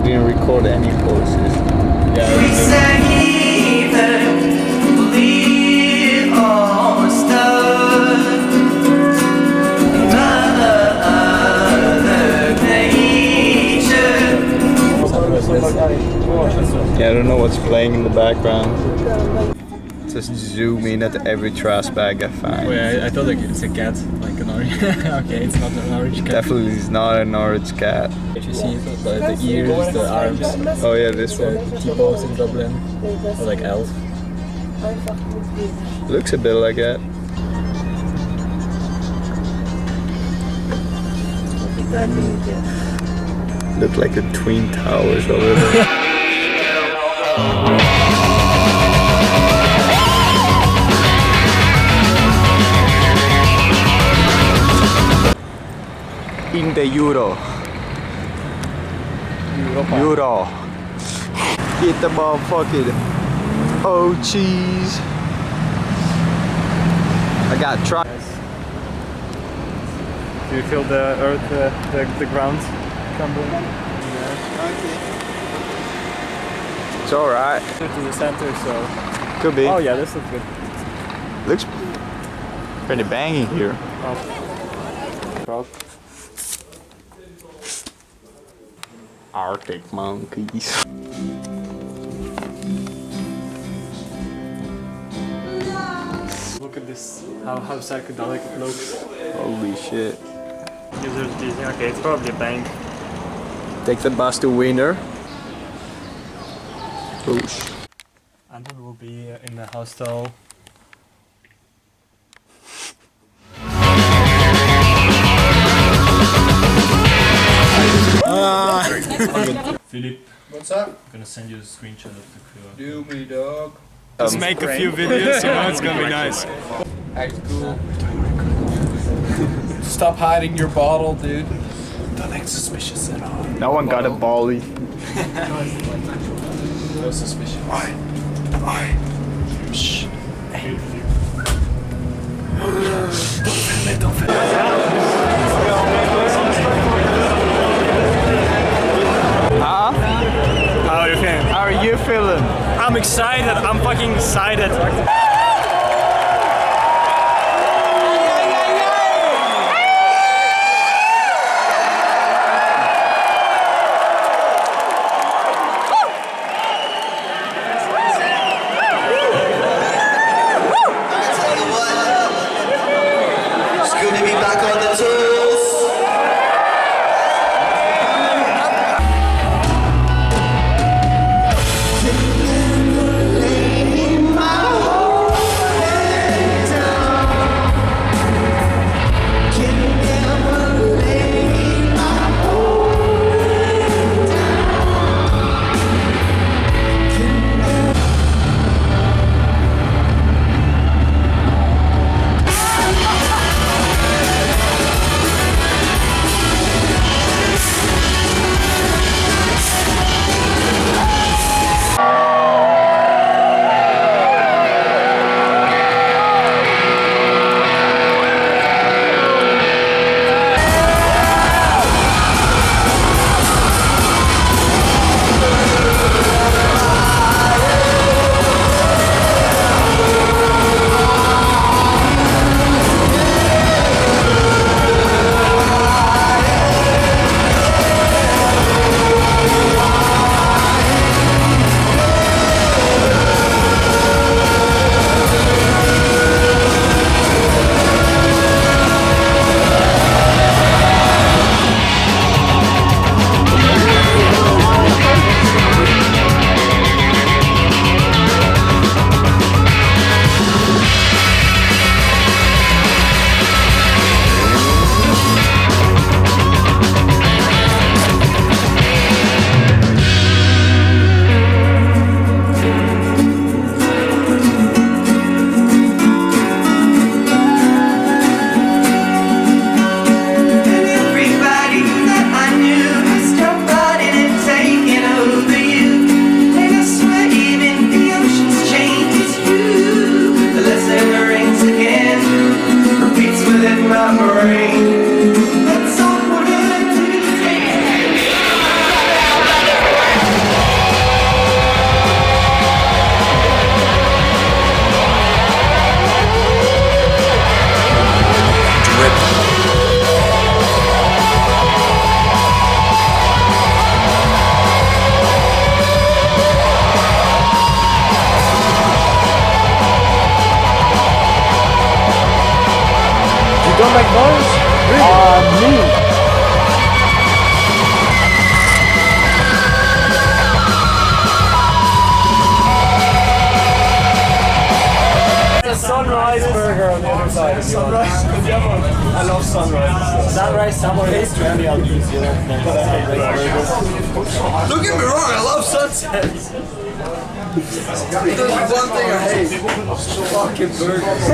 didn't record any poses. Yeah. Yeah, I don't know what's playing in the background. Just zoom in at every trash bag I find. Wait, I thought like it's a cat, like an orange. Okay, it's not an orange cat. Definitely is not an orange cat. You see the ears, the arms. Oh yeah, this one. T-pose in Dublin. Or like Elf. Looks a bit like that. Look like the Twin Towers over there. In the Euro. Euro. Get the motherfucking cheese. I got try. Do you feel the earth, the ground crumbling? Yeah. It's alright. To the center, so. Could be. Oh yeah, this looks good. Looks pretty banging here. Oh. Arctic monkeys. Look at this, how psychedelic it looks. Holy shit. Users using, okay, it's probably a bank. Take the bus to Wiener. Push. Anton will be in the hostel. Philip, What's up? I'm gonna send you a screenshot of the crew. Do me, dog. Just make a few videos, you know, it's gonna be nice. Act cool. Stop hiding your bottle, dude. Don't act suspicious at all. No one got a volley. No suspicion. Oi. Shh. Hey. Don't film it. Huh? How are you feeling? How are you feeling? I'm excited, I'm fucking excited. side. Sunrise. I love sunrise. Sunrise, summer is trendy out in New Zealand. Don't get me wrong, I love sunsets. There's one thing I hate. Fucking burgers.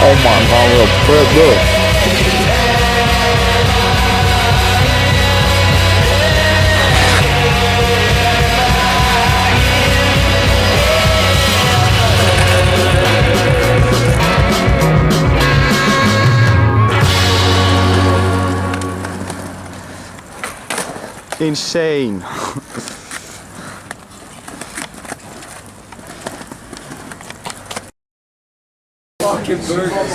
Oh my god, look at this. Insane. Fucking burgers.